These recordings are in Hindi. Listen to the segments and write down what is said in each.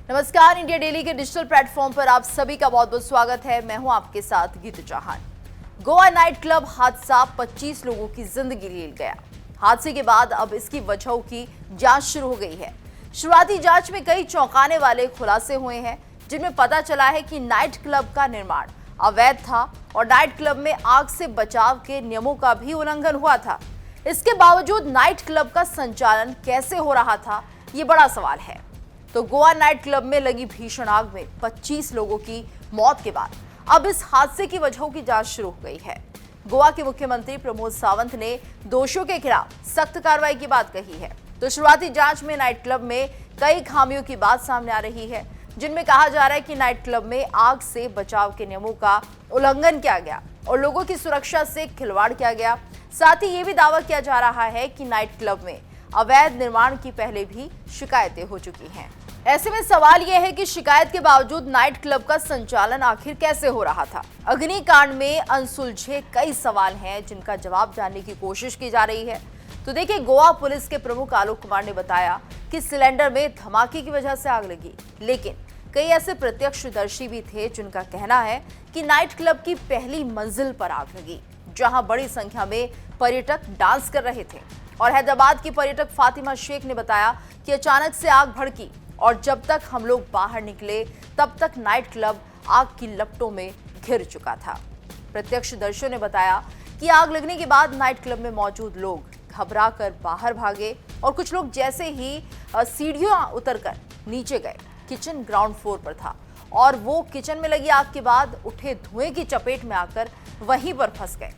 नमस्कार, इंडिया डेली के डिजिटल प्लेटफॉर्म पर आप सभी का बहुत बहुत स्वागत है। मैं हूं आपके साथ गीतू चौहान। गोवा नाइट क्लब हादसा 25 लोगों की जिंदगी ले गया। हादसे के बाद अब इसकी वजहों की जांच शुरू हो गई है। शुरुआती जांच में कई चौंकाने वाले खुलासे हुए हैं, जिनमें पता चला है कि नाइट क्लब का निर्माण अवैध था और नाइट क्लब में आग से बचाव के नियमों का भी उल्लंघन हुआ था। इसके बावजूद नाइट क्लब का संचालन कैसे हो रहा था, ये बड़ा सवाल है। तो गोवा नाइट क्लब में लगी भीषण आग में 25 लोगों की मौत के बाद अब इस हादसे की वजहों की जांच शुरू हो गई है। गोवा के मुख्यमंत्री प्रमोद सावंत ने दोषियों के खिलाफ सख्त कार्रवाई की बात कही है। तो शुरुआती जांच में नाइट क्लब में कई खामियों की बात सामने आ रही है, जिनमें कहा जा रहा है कि नाइट क्लब में आग से बचाव के नियमों का उल्लंघन किया गया और लोगों की सुरक्षा से खिलवाड़ किया गया। साथ ही ये भी दावा किया जा रहा है कि नाइट क्लब में अवैध निर्माण की पहले भी शिकायतें हो चुकी हैं। ऐसे में सवाल यह है कि शिकायत के बावजूद नाइट क्लब का संचालन आखिर कैसे हो रहा था। अग्निकांड में अनसुलझे कई सवाल हैं, जिनका जवाब जानने की कोशिश की जा रही है। तो देखिए, गोवा पुलिस के प्रमुख आलोक कुमार ने बताया कि सिलेंडर में धमाके की वजह से आग लगी, लेकिन कई ऐसे प्रत्यक्षदर्शी भी थे जिनका कहना है कि नाइट क्लब की पहली मंजिल पर आग लगी, जहां बड़ी संख्या में पर्यटक डांस कर रहे थे। और हैदराबाद की पर्यटक फातिमा शेख ने बताया कि अचानक से आग भड़की और जब तक हम लोग बाहर निकले तब तक नाइट क्लब आग की लपटों में घिर चुका था। प्रत्यक्षदर्शियों ने बताया कि आग लगने के बाद नाइट क्लब में मौजूद लोग घबरा कर बाहर भागे और कुछ लोग जैसे ही सीढ़ियां उतरकर नीचे गए, किचन ग्राउंड फ्लोर पर था और वो किचन में लगी आग के बाद उठे धुएं की चपेट में आकर वहीं पर फंस गए।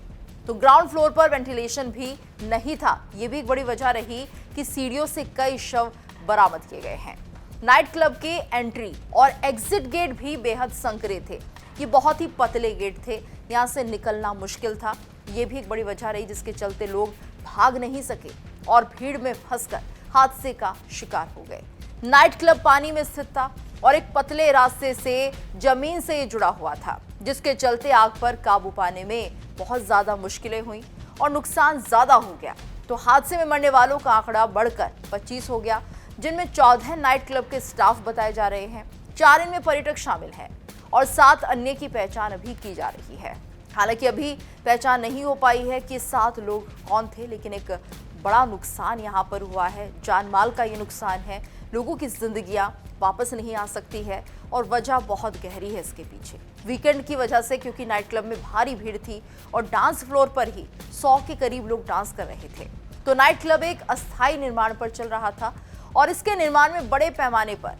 तो ग्राउंड फ्लोर पर वेंटिलेशन भी नहीं था। ये भी एक बड़ी वजह रही कि सीढ़ियों से कई शव बरामद किए गए हैं। नाइट क्लब के एंट्री और एग्जिट गेट भी बेहद संकरे थे। ये बहुत ही पतले गेट थे, यहाँ से निकलना मुश्किल था। ये भी एक बड़ी वजह रही जिसके चलते लोग भाग नहीं सके और भीड़ में फंसकर हादसे का शिकार हो गए। नाइट क्लब पानी में स्थित था और एक पतले रास्ते से जमीन से जुड़ा हुआ था, जिसके चलते आग पर काबू पाने में बहुत ज्यादा मुश्किलें हुई और नुकसान ज्यादा हो गया। तो हादसे में मरने वालों का आंकड़ा बढ़कर 25 हो गया, जिनमें 14 नाइट क्लब के स्टाफ बताए जा रहे हैं। 4 इनमें पर्यटक शामिल हैं और 7 अन्य की पहचान अभी की जा रही है। हालांकि अभी पहचान नहीं हो पाई है कि 7 लोग कौन थे, लेकिन एक बड़ा नुकसान यहाँ पर हुआ है। जान माल का ये नुकसान है, लोगों की जिंदगियां वापस नहीं आ सकती है और वजह बहुत गहरी है इसके पीछे। वीकेंड की वजह से, क्योंकि नाइट क्लब में भारी भीड़ थी और डांस फ्लोर पर ही 100 के करीब लोग डांस कर रहे थे। तो नाइट क्लब एक अस्थायी निर्माण पर चल रहा था और इसके निर्माण में बड़े पैमाने पर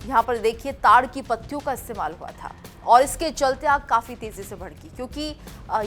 यहाँ पर देखिए ताड़ की पत्तियों का इस्तेमाल हुआ था और इसके चलते आग काफ़ी तेज़ी से भड़की, क्योंकि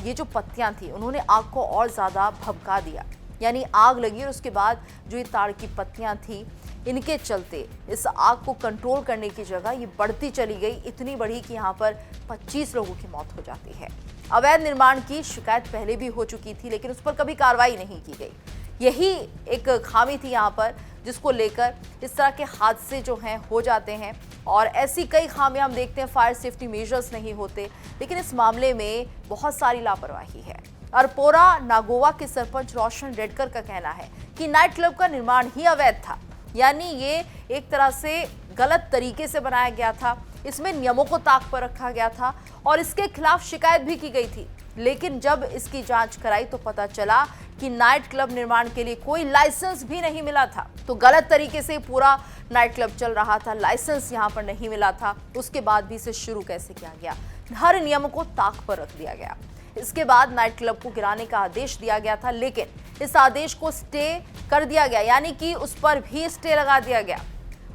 ये जो पत्तियाँ थी उन्होंने आग को और ज़्यादा भभका दिया। यानी आग लगी और उसके बाद जो ये ताड़ की पत्तियाँ थी, इनके चलते इस आग को कंट्रोल करने की जगह ये बढ़ती चली गई, इतनी बढ़ी कि यहाँ पर 25 लोगों की मौत हो जाती है। अवैध निर्माण की शिकायत पहले भी हो चुकी थी, लेकिन उस पर कभी कार्रवाई नहीं की गई। यही एक खामी थी यहाँ पर, जिसको लेकर इस तरह के हादसे जो हैं हो जाते हैं और ऐसी कई खामियां हम देखते हैं। फायर सेफ्टी मेजर्स नहीं होते, लेकिन इस मामले में बहुत सारी लापरवाही है। अरपोरा नागोवा के सरपंच रोशन रेडकर का कहना है कि नाइट क्लब का निर्माण ही अवैध था, यानी ये एक तरह से गलत तरीके से बनाया गया था। इसमें नियमों को ताक पर रखा गया था और इसके खिलाफ शिकायत भी की गई थी, लेकिन जब इसकी जांच कराई तो पता चला कि नाइट क्लब निर्माण के लिए कोई लाइसेंस भी नहीं मिला था। तो गलत तरीके से पूरा नाइट क्लब चल रहा था, लाइसेंस यहाँ पर नहीं मिला था। उसके बाद भी इसे शुरू कैसे किया गया, हर नियम को ताक पर रख दिया गया। इसके बाद नाइट क्लब को गिराने का आदेश दिया गया था, लेकिन इस आदेश को स्टे कर दिया गया, यानी कि उस पर भी स्टे लगा दिया गया।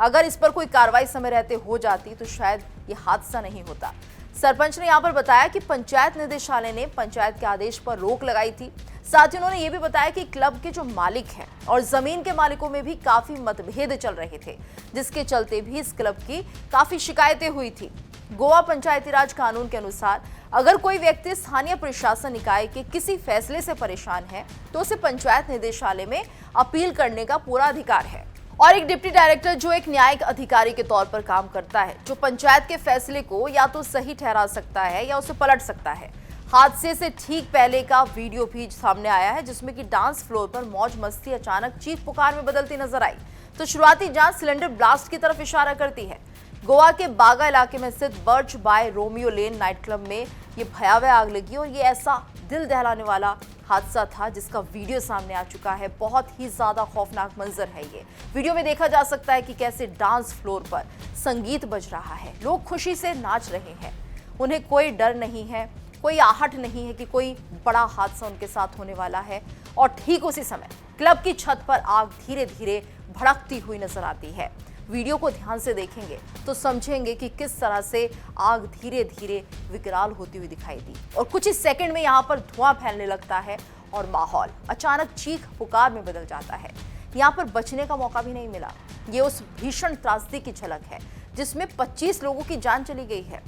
अगर इस पर कोई कार्रवाई समय रहते हो जाती तो शायद ये हादसा नहीं होता। सरपंच ने यहाँ पर बताया कि पंचायत निदेशालय ने पंचायत के आदेश पर रोक लगाई थी। साथ ही उन्होंने ये भी बताया कि क्लब के जो मालिक हैं और जमीन के मालिकों में भी काफी मतभेद चल रहे थे, जिसके चलते भी इस क्लब की काफी शिकायतें हुई थी। गोवा पंचायती राज कानून के अनुसार अगर कोई व्यक्ति स्थानीय प्रशासन निकाय के किसी फैसले से परेशान है तो उसे पंचायत निदेशालय में अपील करने का पूरा अधिकार है। और एक डिप्टी डायरेक्टर जो एक न्यायिक अधिकारी के तौर पर काम करता है, जो पंचायत के फैसले को या तो सही ठहरा सकता है या उसे पलट सकता है। हादसे से ठीक पहले का वीडियो भी सामने आया है, जिसमें कि डांस फ्लोर पर मौज मस्ती अचानक चीख पुकार में बदलती नजर आई। तो शुरुआती जांच सिलेंडर ब्लास्ट की तरफ इशारा करती है। गोवा के बागा इलाके में स्थित Birch by Romeo Lane night club में ये भयावह आग लगी और ये ऐसा दिल दहलाने वाला हादसा था जिसका वीडियो सामने आ चुका है। बहुत ही ज्यादा खौफनाक मंजर है ये। वीडियो में देखा जा सकता है कि कैसे डांस फ्लोर पर संगीत बज रहा है, लोग खुशी से नाच रहे हैं, उन्हें कोई डर नहीं है, कोई आहट नहीं है कि कोई बड़ा हादसा उनके साथ होने वाला है। और ठीक उसी समय क्लब की छत पर आग धीरे धीरे भड़कती हुई नजर आती है। वीडियो को ध्यान से देखेंगे तो समझेंगे कि किस तरह से आग धीरे धीरे विकराल होती हुई दिखाई दी और कुछ ही सेकंड में यहाँ पर धुआं फैलने लगता है और माहौल अचानक चीख पुकार में बदल जाता है। यहाँ पर बचने का मौका भी नहीं मिला। ये उस भीषण त्रासदी की झलक है जिसमें 25 लोगों की जान चली गई है।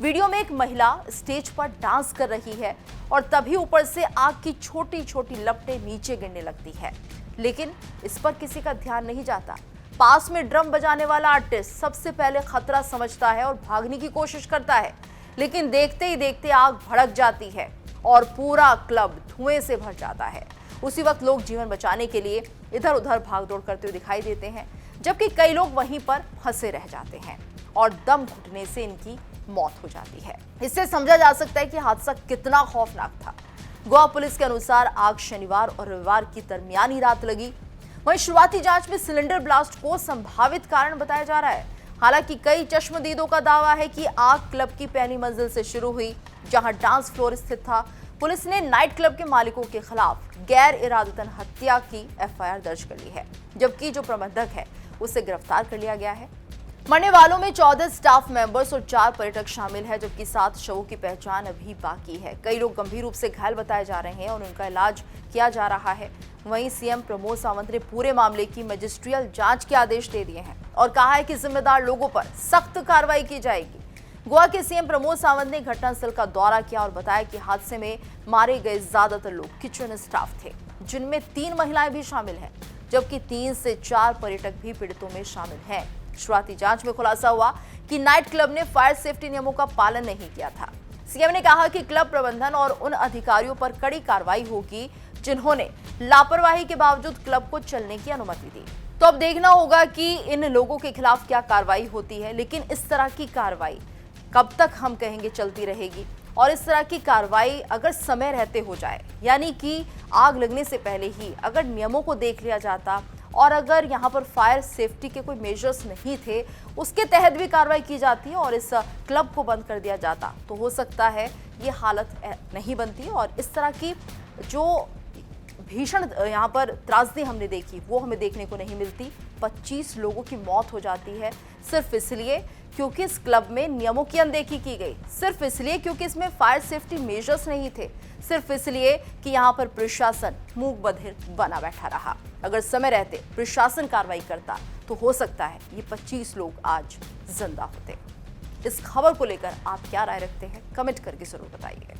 वीडियो में एक महिला स्टेज पर डांस कर रही है और तभी ऊपर से आग की छोटी छोटी लपटें नीचे गिरने लगती है, लेकिन इस पर किसी का ध्यान नहीं जाता। पास में ड्रम बजाने वाला आर्टिस्ट सबसे पहले खतरा समझता है और भागने की कोशिश करता है, लेकिन देखते ही देखते आग भड़क जाती है और पूरा क्लब धुएं से भर जाता है। उसी वक्त लोग जीवन बचाने के लिए इधर उधर भागदौड़ करते हुए दिखाई देते हैं, जबकि कई लोग वहीं पर फंसे रह जाते हैं और दम घुटने से इनकी मौत हो जाती है। इससे समझा जा सकता है कि हादसा कितना खौफनाक था। गोवा पुलिस के अनुसार आग शनिवार और रविवार की दरमियानी रात लगी। वहीं शुरुआती जांच में सिलेंडर ब्लास्ट को संभावित कारण बताया जा रहा है। हालांकि कई चश्मदीदों का दावा है कि आग क्लब की पहली मंजिल से शुरू हुई, जहां डांस फ्लोर स्थित था। पुलिस ने नाइट क्लब के मालिकों के खिलाफ गैर इरादतन हत्या की एफआईआर दर्ज कर ली है, जबकि जो प्रबंधक है उसे गिरफ्तार कर लिया गया है। मरने वालों में 14 स्टाफ मेंबर्स और 4 पर्यटक शामिल हैं, जबकि 7 शवों की पहचान अभी बाकी है। कई लोग गंभीर रूप से घायल बताए जा रहे हैं और उनका इलाज किया जा रहा है। वहीं सीएम प्रमोद सावंत ने पूरे मामले की मजिस्ट्रियल जांच के आदेश दे दिए हैं और कहा है कि जिम्मेदार लोगों पर सख्त कार्रवाई की जाएगी। गोवा के सीएम प्रमोद सावंत ने घटनास्थल का दौरा किया और बताया कि हादसे में मारे गए ज्यादातर लोग किचन स्टाफ थे, जिनमें 3 महिलाएं भी शामिल हैं, जबकि 3 से 4 पर्यटक भी पीड़ितों में शामिल हैं। शुरुआती जांच में खुलासा हुआ कि नाइट क्लब ने फायर सेफ्टी नियमों का पालन नहीं किया था। सीएम ने कहा कि क्लब प्रबंधन और उन अधिकारियों पर कड़ी कार्रवाई होगी जिन्होंने लापरवाही के बावजूद क्लब को चलने की अनुमति दी। तो अब देखना होगा कि इन लोगों के खिलाफ क्या कार्रवाई होती है, लेकिन इस तरह की कार्रवाई कब तक हम कहेंगे चलती रहेगी। और इस तरह की कार्रवाई अगर समय रहते हो जाए, यानी कि आग लगने से पहले ही अगर नियमों को देख लिया जाता और अगर यहाँ पर फायर सेफ्टी के कोई मेजर्स नहीं थे, उसके तहत भी कार्रवाई की जाती है और इस क्लब को बंद कर दिया जाता, तो हो सकता है ये हालत नहीं बनती और इस तरह की जो भीषण यहाँ पर त्रासदी हमने देखी वो हमें देखने को नहीं मिलती। 25 लोगों की मौत हो जाती है सिर्फ इसलिए क्योंकि इस क्लब में नियमों की अनदेखी की गई, सिर्फ इसलिए क्योंकि इसमें फायर सेफ्टी मेजर्स नहीं थे, सिर्फ इसलिए कि यहाँ पर प्रशासन मूक बधिर बना बैठा रहा। अगर समय रहते प्रशासन कार्रवाई करता तो हो सकता है ये 25 लोग आज जिंदा होते। इस खबर को लेकर आप क्या राय रखते हैं, कमेंट करके जरूर बताइए।